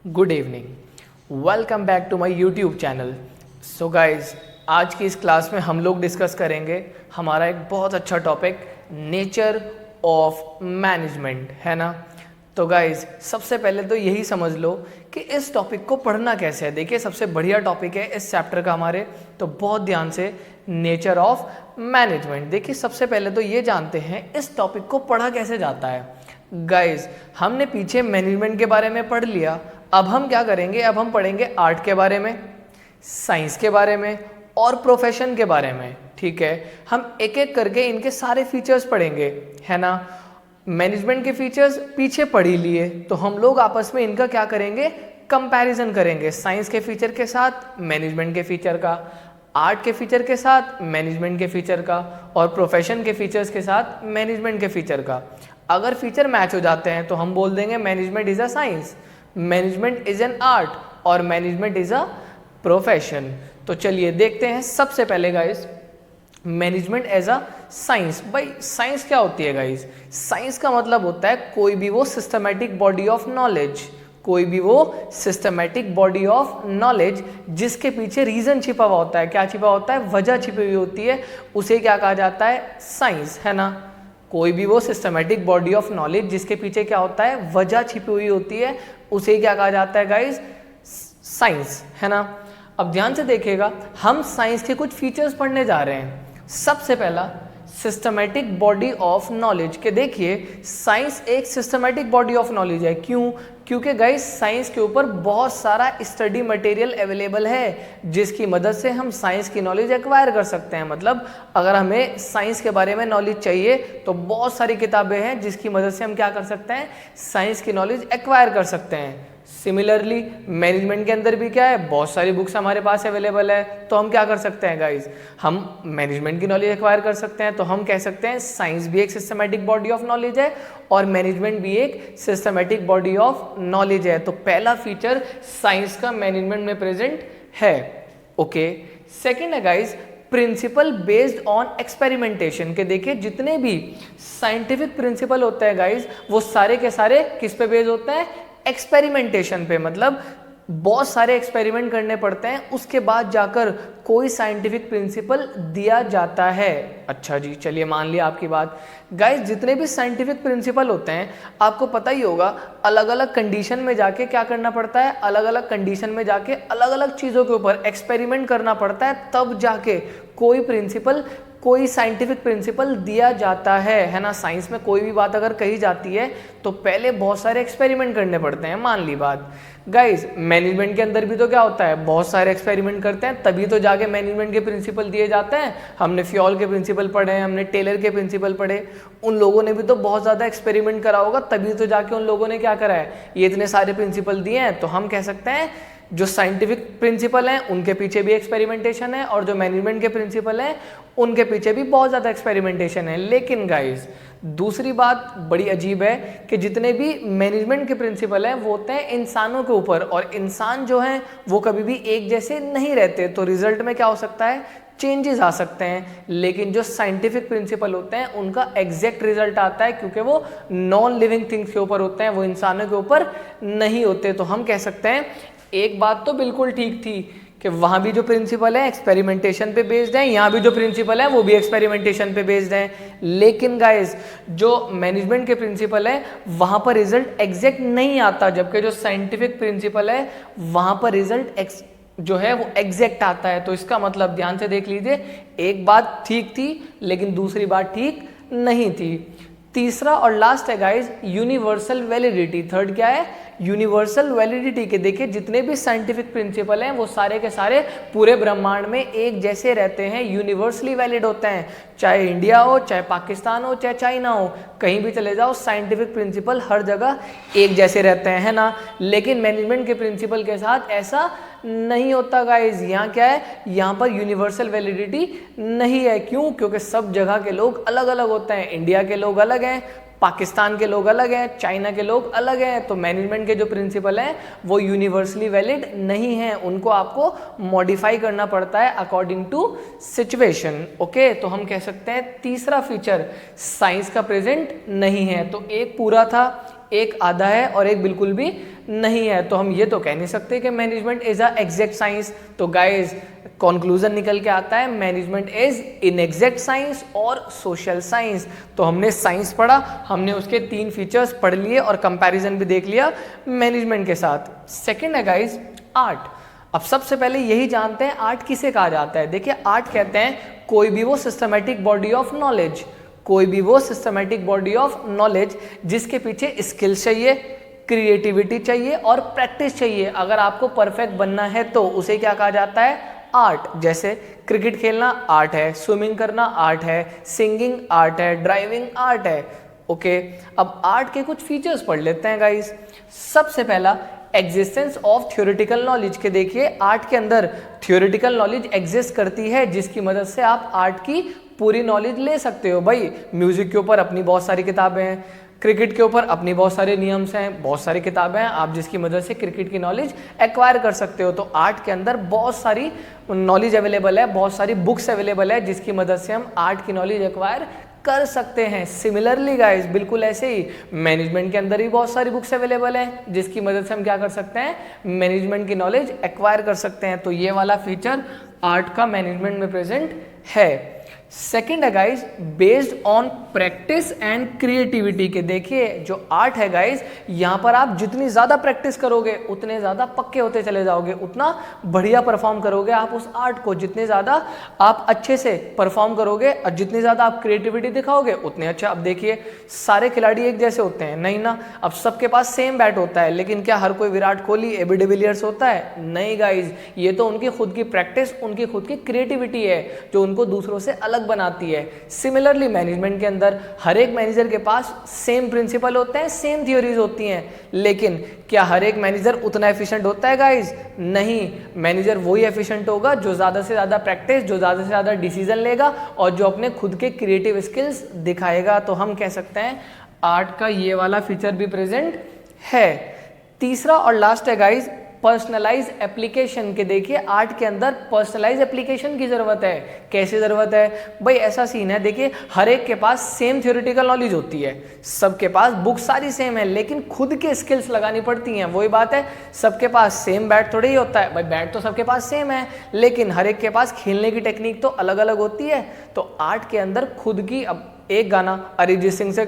Good evening, welcome back to my YouTube channel. So guys, आज की इस class में हम लोग डिस्कस करेंगे हमारा एक बहुत अच्छा टॉपिक, नेचर ऑफ मैनेजमेंट, है ना। तो गाइज, सबसे पहले तो यही समझ लो कि इस टॉपिक को पढ़ना कैसे है। देखिए, सबसे बढ़िया टॉपिक है इस चैप्टर का हमारे, तो बहुत ध्यान से, नेचर ऑफ मैनेजमेंट। देखिए, सबसे पहले तो ये जानते हैं इस टॉपिक को पढ़ा कैसे जाता है। गाइज, हमने पीछे मैनेजमेंट के बारे में पढ़ लिया, अब हम क्या करेंगे, अब हम पढ़ेंगे आर्ट के बारे में, साइंस के बारे में और प्रोफेशन के बारे में। ठीक है, हम एक एक करके इनके सारे फीचर्स पढ़ेंगे, है ना। मैनेजमेंट के फीचर्स पीछे पढ़ ही लिए, तो हम लोग आपस में इनका क्या करेंगे, कंपैरिजन करेंगे। साइंस के फीचर के साथ मैनेजमेंट के फीचर का, आर्ट के फीचर के साथ मैनेजमेंट के फीचर का, और प्रोफेशन के फीचर्स के साथ मैनेजमेंट के फीचर का। अगर फीचर मैच हो जाते हैं तो हम बोल देंगे management is a science, management is an art और मैनेजमेंट इज अ प्रोफेशन। तो चलिए देखते हैं। सबसे पहले guys, management as a science. भाई, साइंस क्या होती है गाइस? साइंस का मतलब होता है कोई भी वो सिस्टमैटिक बॉडी ऑफ नॉलेज, कोई भी वो सिस्टमैटिक बॉडी ऑफ नॉलेज जिसके पीछे रीजन छिपा हुआ होता है। क्या छिपा होता है? वजह छिपी हुई होती है, उसे क्या कहा जाता है? साइंस, है ना। कोई भी वो सिस्टमैटिक बॉडी ऑफ नॉलेज जिसके पीछे क्या होता है? वजह छिपी हुई होती है, उसे क्या कहा जाता है गाइस? साइंस, है ना। अब ध्यान से देखिएगा, हम साइंस के कुछ फीचर्स पढ़ने जा रहे हैं। सबसे पहला, सिस्टमैटिक बॉडी ऑफ नॉलेज के। देखिए, साइंस एक सिस्टमैटिक बॉडी ऑफ नॉलेज है। क्यों? क्योंकि गाइस, साइंस के ऊपर बहुत सारा स्टडी मटेरियल अवेलेबल है जिसकी मदद से हम साइंस की नॉलेज एक्वायर कर सकते हैं। मतलब अगर हमें साइंस के बारे में नॉलेज चाहिए तो बहुत सारी किताबें हैं जिसकी मदद से हम क्या कर सकते हैं? साइंस की नॉलेज एक्वायर कर सकते हैं। सिमिलरली मैनेजमेंट के अंदर भी क्या है? बहुत सारी बुक्स हमारे पास अवेलेबल है, तो हम क्या कर सकते हैं गाइज? हम मैनेजमेंट की नॉलेज एक्वायर कर सकते हैं। तो हम कह सकते हैं साइंस भी एक सिस्टमैटिक बॉडी ऑफ नॉलेज है और मैनेजमेंट भी एक सिस्टमैटिक बॉडी ऑफ नॉलेज है। तो पहला फीचर साइंस का मैनेजमेंट में प्रेजेंट है। ओके, सेकेंड है guys, principle based on experimentation के। देखिए, जितने भी साइंटिफिक प्रिंसिपल होते हैं गाइज, वो सारे के सारे किस पे बेस्ड होते हैं? एक्सपेरिमेंटेशन पे। मतलब बहुत सारे एक्सपेरिमेंट करने पड़ते हैं, उसके बाद जाकर कोई साइंटिफिक प्रिंसिपल दिया जाता है। अच्छा जी, चलिए मान लिया आपकी बात। गाइस, जितने भी साइंटिफिक प्रिंसिपल होते हैं, आपको पता ही होगा, अलग अलग कंडीशन में जाके क्या करना पड़ता है? अलग अलग कंडीशन में जाके अलग अलग चीज़ों के ऊपर एक्सपेरिमेंट करना पड़ता है, तब जाके कोई प्रिंसिपल, कोई साइंटिफिक प्रिंसिपल दिया जाता है ना। साइंस में कोई भी बात अगर कही जाती है तो पहले बहुत सारे एक्सपेरिमेंट करने पड़ते हैं, मान ली बात। गाइस, मैनेजमेंट के अंदर भी तो क्या होता है? बहुत सारे एक्सपेरिमेंट करते हैं, तभी तो जाके मैनेजमेंट के प्रिंसिपल दिए जाते हैं। हमने फ्योल के प्रिंसिपल पढ़े हैं, हमने टेलर के प्रिंसिपल पढ़े, उन लोगों ने भी तो बहुत ज़्यादा एक्सपेरिमेंट करा होगा, तभी तो जाके उन लोगों ने क्या करा है? ये इतने सारे प्रिंसिपल दिए हैं। तो हम कह सकते हैं जो साइंटिफिक प्रिंसिपल हैं उनके पीछे भी एक्सपेरिमेंटेशन है, और जो मैनेजमेंट के प्रिंसिपल हैं उनके पीछे भी बहुत ज़्यादा एक्सपेरिमेंटेशन है। लेकिन गाइस, दूसरी बात बड़ी अजीब है कि जितने भी मैनेजमेंट के प्रिंसिपल हैं वो होते हैं इंसानों के ऊपर, और इंसान जो हैं वो कभी भी एक जैसे नहीं रहते, तो रिजल्ट में क्या हो सकता है? चेंजेस आ सकते हैं। लेकिन जो साइंटिफिक प्रिंसिपल होते हैं उनका एग्जैक्ट रिजल्ट आता है, क्योंकि वो नॉन लिविंग थिंग्स के ऊपर होते हैं, वो इंसानों के ऊपर नहीं होते। तो हम कह सकते हैं एक बात तो बिल्कुल ठीक थी कि वहाँ भी जो प्रिंसिपल है एक्सपेरिमेंटेशन पे बेस्ड है, यहाँ भी जो प्रिंसिपल है वो भी एक्सपेरिमेंटेशन पे बेस्ड है। लेकिन गाइस, जो मैनेजमेंट के प्रिंसिपल है वहाँ पर रिजल्ट एग्जैक्ट नहीं आता, जबकि जो साइंटिफिक प्रिंसिपल है वहाँ पर रिजल्ट जो है वो एग्जैक्ट आता है। तो इसका मतलब ध्यान से देख लीजिए, एक बात ठीक थी लेकिन दूसरी बात ठीक नहीं थी। तीसरा और लास्ट है गाइस, यूनिवर्सल वैलिडिटी। थर्ड क्या है? यूनिवर्सल वैलिडिटी के। देखिए, जितने भी साइंटिफिक प्रिंसिपल हैं वो सारे के सारे पूरे ब्रह्मांड में एक जैसे रहते हैं, यूनिवर्सली वैलिड होते हैं। चाहे इंडिया हो, चाहे पाकिस्तान हो, चाहे चाइना हो, कहीं भी चले जाओ, साइंटिफिक प्रिंसिपल हर जगह एक जैसे रहते हैं, है ना। लेकिन मैनेजमेंट के प्रिंसिपल के साथ ऐसा नहीं होता गाइज। यहाँ क्या है? यहाँ पर यूनिवर्सल वैलिडिटी नहीं है। क्यों? क्योंकि सब जगह के लोग अलग अलग होते हैं। इंडिया के लोग अलग हैं, पाकिस्तान के लोग अलग हैं, चाइना के लोग अलग हैं। तो मैनेजमेंट के जो प्रिंसिपल हैं वो यूनिवर्सली वैलिड नहीं हैं, उनको आपको मॉडिफाई करना पड़ता है अकॉर्डिंग टू सिचुएशन। ओके, तो हम कह सकते हैं तीसरा फीचर साइंस का प्रेजेंट नहीं है। तो एक पूरा था, एक आधा है और एक बिल्कुल भी नहीं है। तो हम ये तो कह नहीं सकते कि management is a exact science. तो गाइज कंक्लूजन निकल के आता है मैनेजमेंट इज इनएग्जैक्ट साइंस और सोशल साइंस। तो हमने साइंस पढ़ा, हमने उसके 3 फीचर्स पढ़ लिए और कंपैरिजन भी देख लिया मैनेजमेंट के साथ। सेकंड है गाइज आर्ट। अब सबसे पहले यही जानते हैं आर्ट किसे कहा जाता है। देखिए आर्ट कहते हैं कोई भी वो सिस्टमैटिक बॉडी ऑफ नॉलेज, कोई भी वो सिस्टमैटिक बॉडी ऑफ नॉलेज जिसके पीछे स्किल्स चाहिए, क्रिएटिविटी चाहिए और प्रैक्टिस चाहिए। अगर आपको परफेक्ट बनना है तो उसे क्या कहा जाता है, आर्ट। जैसे क्रिकेट खेलना आर्ट है, स्विमिंग करना आर्ट है, सिंगिंग आर्ट है, ड्राइविंग आर्ट है। ओके, अब आर्ट के कुछ फीचर्स पढ़ लेते हैं गाइस। सबसे पहला एग्जिस्टेंस ऑफ थ्योरेटिकल नॉलेज के देखिए आर्ट के अंदर थ्योरेटिकल नॉलेज एग्जिस्ट करती है जिसकी मदद से आप आर्ट की पूरी नॉलेज ले सकते हो। भाई म्यूजिक के ऊपर अपनी बहुत सारी किताबें हैं, क्रिकेट के ऊपर अपनी बहुत सारे नियम्स हैं, बहुत सारी किताबें हैं, आप जिसकी मदद से क्रिकेट की नॉलेज एक्वायर कर सकते हो। तो आर्ट के अंदर बहुत सारी नॉलेज अवेलेबल है, बहुत सारी बुक्स अवेलेबल है जिसकी मदद से हम आर्ट की नॉलेज एक्वायर कर सकते हैं। सिमिलरली गाइस बिल्कुल ऐसे ही मैनेजमेंट के अंदर भी बहुत सारी बुक्स अवेलेबल हैं जिसकी मदद से हम क्या कर सकते हैं, मैनेजमेंट की नॉलेज एक्वायर कर सकते हैं। तो ये वाला फीचर आर्ट का मैनेजमेंट में प्रेजेंट है। सेकेंड है guys based on practice and creativity के देखिए जो आर्ट है गाइज यहाँ पर आप जितनी ज़्यादा प्रैक्टिस करोगे उतने ज़्यादा पक्के होते चले जाओगे, उतना बढ़िया परफॉर्म करोगे आप उस आर्ट को। जितने ज़्यादा आप अच्छे से परफॉर्म करोगे और जितनी ज़्यादा आप क्रिएटिविटी दिखाओगे उतने अच्छा। अब देखिए सारे खिलाड़ी एक जैसे होते हैं नहीं ना, अब सबके पास सेम बैट होता है, लेकिन क्या हर कोई विराट कोहली एबी डिविलियर्स होता है? नहीं गाइज, ये तो उनकी खुद की प्रैक्टिस, उनकी खुद की क्रिएटिविटी है जो उनको दूसरों से अलग बनाती है। सिमिलरली मैनेजमेंट के अंदर हर एक मैनेजर के पास सेम प्रिंसिपल होते हैं, सेम थ्योरीज होती हैं, लेकिन क्या हर एक मैनेजर उतना एफिशिएंट होता है गाइज? नहीं, मैनेजर वही एफिशिएंट होगा जो ज़्यादा से ज़्यादा प्रैक्टिस, जो ज़्यादा से ज़्यादा डिसीजन लेगा और जो अपने खुद के क्रिएटिव स्किल्स दिखाएगा। तो हम कह सकते हैं आर्ट का ये वाला फीचर भी प्रेजेंट है। तीसरा और लास्ट है गाइज पर्सनलाइज एप्लीकेशन के देखिए आर्ट के अंदर पर्सनलाइज एप्लीकेशन की जरूरत है। कैसे जरूरत है भाई? ऐसा सीन है देखिए हर एक के पास सेम थ्योरेटिकल नॉलेज होती है, सबके पास बुक सारी सेम है, लेकिन खुद के स्किल्स लगानी पड़ती हैं। वही बात है, सबके पास सेम बैट थोड़ी ही होता है भाई, बैट तो सबके पास सेम है लेकिन हर एक के पास खेलने की टेक्निक तो अलग अलग होती है। तो आर्ट के अंदर खुद की, अब एक गाना अरिजीत सिंह से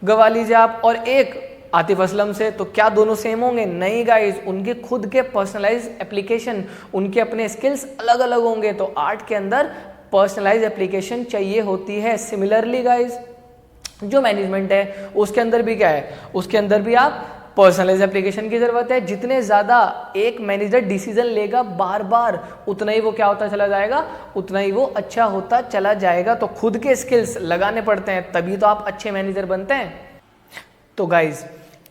गवा लीजिए आप और एक आतिफ असलम से, तो क्या दोनों सेम होंगे? नहीं गाइस, उनके खुद के पर्सनलाइज एप्लीकेशन, उनके अपने स्किल्स अलग अलग होंगे। तो आर्ट के अंदर पर्सनलाइज एप्लीकेशन चाहिए होती है। सिमिलरली गाइस जो मैनेजमेंट है उसके अंदर भी क्या है, उसके अंदर भी आप पर्सनलाइज एप्लीकेशन की जरूरत है। जितने ज़्यादा एक मैनेजर डिसीजन लेगा बार बार उतना ही वो क्या होता चला जाएगा, उतना ही वो अच्छा होता चला जाएगा। तो खुद के स्किल्स लगाने पड़ते हैं तभी तो आप अच्छे मैनेजर बनते हैं। तो गाइज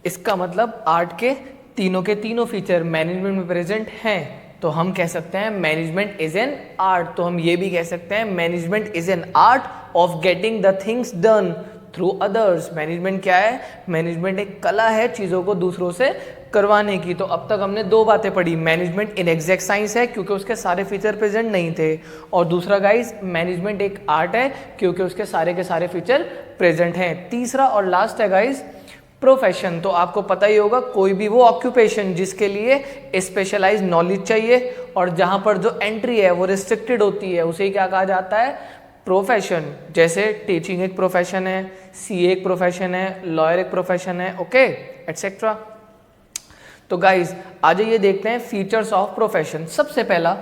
इसका मतलब आर्ट के तीनों फीचर मैनेजमेंट में प्रेजेंट हैं। तो हम कह सकते हैं मैनेजमेंट इज एन आर्ट। तो हम ये भी कह सकते हैं management is an art of getting the things done through others. Management क्या है? मैनेजमेंट एक कला है चीज़ों को दूसरों से करवाने की। तो अब तक हमने दो बातें पढ़ी, मैनेजमेंट इनएग्जैक्ट साइंस है क्योंकि उसके सारे फीचर प्रेजेंट नहीं थे, और दूसरा गाइज मैनेजमेंट एक आर्ट है क्योंकि उसके सारे के सारे फीचर प्रेजेंट हैं। तीसरा और लास्ट है गाइज प्रोफेशन। तो आपको पता ही होगा कोई भी वो ऑक्यूपेशन जिसके लिए स्पेशलाइज नॉलेज चाहिए और जहां पर जो एंट्री है वो रिस्ट्रिक्टेड होती है उसे क्या कहा जाता है? प्रोफेशन। जैसे टीचिंग एक प्रोफेशन है, सीए एक प्रोफेशन है, लॉयर एक प्रोफेशन है, ओके एटसेट्रा। तो गाइज आज ये देखते हैं फीचर्स ऑफ प्रोफेशन। सबसे पहला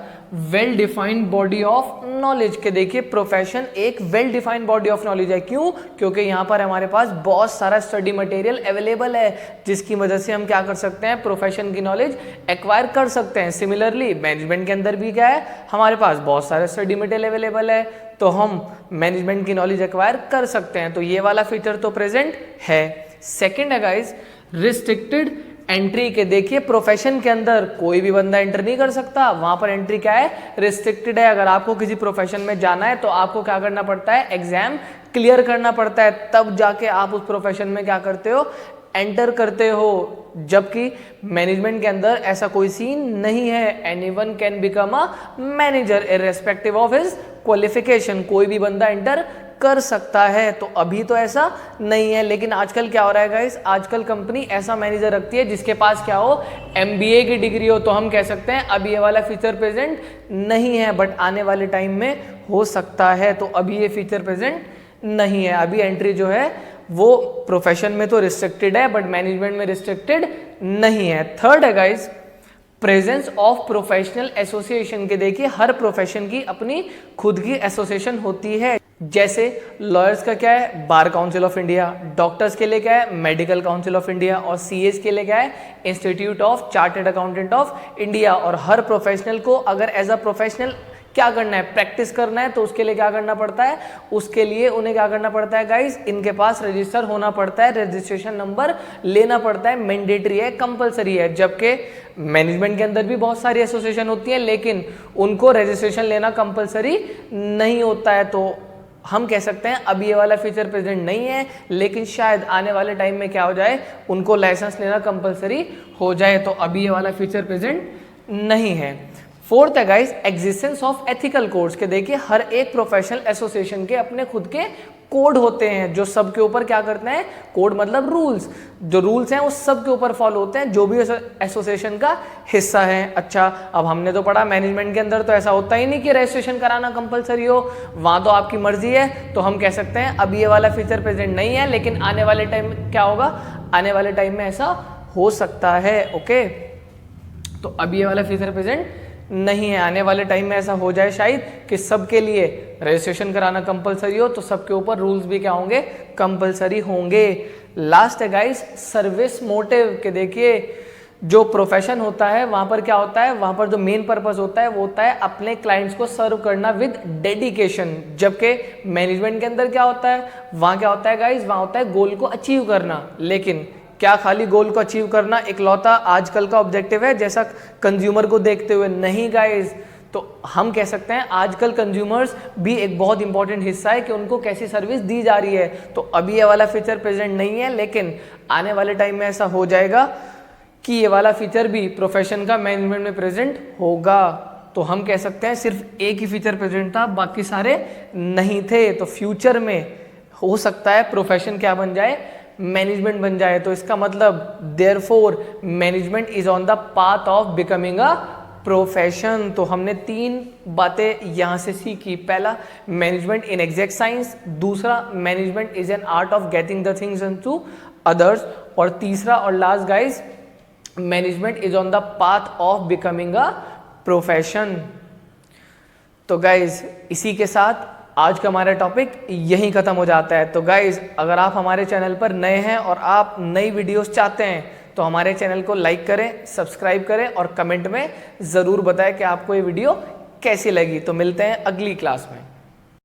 well defined body of knowledge के देखिए प्रोफेशन एक well defined body of knowledge है। क्यों? क्योंकि यहाँ पर हमारे पास बहुत सारा स्टडी मटेरियल अवेलेबल है जिसकी मदद से हम क्या कर सकते हैं, प्रोफेशन की नॉलेज एक्वायर कर सकते हैं। सिमिलरली मैनेजमेंट के अंदर भी क्या है, हमारे पास बहुत सारा स्टडी मटेरियल अवेलेबल है तो हम मैनेजमेंट की नॉलेज एक्वायर कर सकते हैं। तो ये वाला फीचर तो प्रेजेंट है। सेकेंड है गाइज रिस्ट्रिक्टेड एंट्री के देखिए प्रोफेशन के अंदर कोई भी बंदा एंटर नहीं कर सकता, वहां पर एंट्री क्या है, रिस्ट्रिक्टेड है। अगर आपको किसी प्रोफेशन में जाना है तो आपको क्या करना पड़ता है, एग्जाम क्लियर करना पड़ता है, तब जाके आप उस प्रोफेशन में क्या करते हो, एंटर करते हो। जबकि मैनेजमेंट के अंदर ऐसा कोई सीन नहीं है, anyone can become a manager irrespective of his qualification. कोई भी बंदा एंटर कर सकता है। तो अभी तो ऐसा नहीं है, लेकिन आजकल क्या हो रहा है गाइस, आजकल कंपनी ऐसा मैनेजर रखती है जिसके पास क्या हो, MBA की डिग्री हो। तो हम कह सकते हैं अभी ये वाला फीचर प्रेजेंट नहीं है, बट आने वाले टाइम में हो सकता है। तो अभी ये फीचर प्रेजेंट नहीं है। अभी एंट्री जो है वो प्रोफेशन में तो रिस्ट्रिक्टेड है, बट मैनेजमेंट में रिस्ट्रिक्टेड नहीं है। थर्ड है guys, presence of professional association के। देखिए हर प्रोफेशन की अपनी खुद की एसोसिएशन होती है। जैसे लॉयर्स का क्या है, bar council of India, doctors के लिए क्या है, मेडिकल काउंसिल ऑफ इंडिया, और सीएस के लिए क्या है, institute of chartered accountant of India. और हर प्रोफेशनल को अगर एज अ प्रोफेशनल क्या करना है, प्रैक्टिस करना है, तो उसके लिए क्या करना पड़ता है, उसके लिए उन्हें क्या करना पड़ता है गाइस, इनके पास रजिस्टर होना पड़ता है, रजिस्ट्रेशन नंबर लेना पड़ता है, मैंडेटरी है, कंपलसरी है। जबकि मैनेजमेंट के अंदर भी बहुत सारी एसोसिएशन होती है, लेकिन उनको रजिस्ट्रेशन लेना कंपलसरी नहीं होता है। तो हम कह सकते हैं अभी ये वाला फीचर प्रेजेंट नहीं है, लेकिन शायद आने वाले टाइम में क्या हो जाए, उनको लाइसेंस लेना कंपलसरी हो जाए। तो अभी ये वाला फीचर प्रेजेंट नहीं है। फोर्थ है guys, existence of ethical codes के। देखिए हर एक प्रोफेशनल एसोसिएशन के अपने खुद के कोड होते हैं, जो सबके ऊपर क्या करते हैं, कोड मतलब रूल्स, जो रूल्स हैं वो सबके ऊपर फॉलो होते हैं जो भी एसोसिएशन का हिस्सा है। अच्छा, अब हमने तो पढ़ा मैनेजमेंट के अंदर तो ऐसा होता ही नहीं कि रजिस्ट्रेशन कराना कंपलसरी हो, वहां तो आपकी मर्जी है। तो हम कह सकते हैं अभी ये वाला फीचर प्रेजेंट नहीं है, लेकिन आने वाले टाइम में क्या होगा, आने वाले टाइम में ऐसा हो सकता है। ओके, तो अभी ये वाला फीचर प्रेजेंट नहीं है, आने वाले टाइम में ऐसा हो जाए शायद कि सबके लिए रजिस्ट्रेशन कराना कंपलसरी हो, तो सबके ऊपर रूल्स भी क्या होंगे, कंपलसरी होंगे। लास्ट है गाइस, सर्विस मोटिव के। देखिए जो प्रोफेशन होता है वहां पर क्या होता है, वहां पर जो मेन पर्पस होता है वो होता है अपने क्लाइंट्स को सर्व करना विद डेडिकेशन। जबकि मैनेजमेंट के अंदर क्या होता है, वहां क्या होता है गाइस, वहां होता है गोल को अचीव करना। लेकिन क्या खाली गोल को अचीव करना इकलौता आजकल का ऑब्जेक्टिव है जैसा कंज्यूमर को देखते हुए? नहीं गाइस। तो हम कह सकते हैं आजकल कंज्यूमर्स भी एक बहुत इंपॉर्टेंट हिस्सा है कि उनको कैसी सर्विस दी जा रही है। तो अभी ये वाला फीचर प्रेजेंट नहीं है, लेकिन आने वाले टाइम में ऐसा हो जाएगा कि ये वाला फीचर भी प्रोफेशन का मैनेजमेंट में प्रेजेंट होगा। तो हम कह सकते हैं सिर्फ एक ही फीचर प्रेजेंट था, बाकी सारे नहीं थे। तो फ्यूचर में हो सकता है प्रोफेशन क्या बन जाए, मैनेजमेंट बन जाए। तो इसका मतलब therefore management is on the path of becoming a profession. तो हमने 3 बातें यहां से सीखी। पहला, मैनेजमेंट इन एग्जैक्ट साइंस। दूसरा, management is an art of getting the things into others. और तीसरा और last guys, management is on the path of becoming a profession. तो गाइज इसी के साथ आज का हमारा टॉपिक यहीं खत्म हो जाता है। तो गाइज अगर आप हमारे चैनल पर नए हैं और आप नई वीडियोस चाहते हैं तो हमारे चैनल को लाइक करें, सब्सक्राइब करें और कमेंट में ज़रूर बताएं कि आपको ये वीडियो कैसी लगी। तो मिलते हैं अगली क्लास में।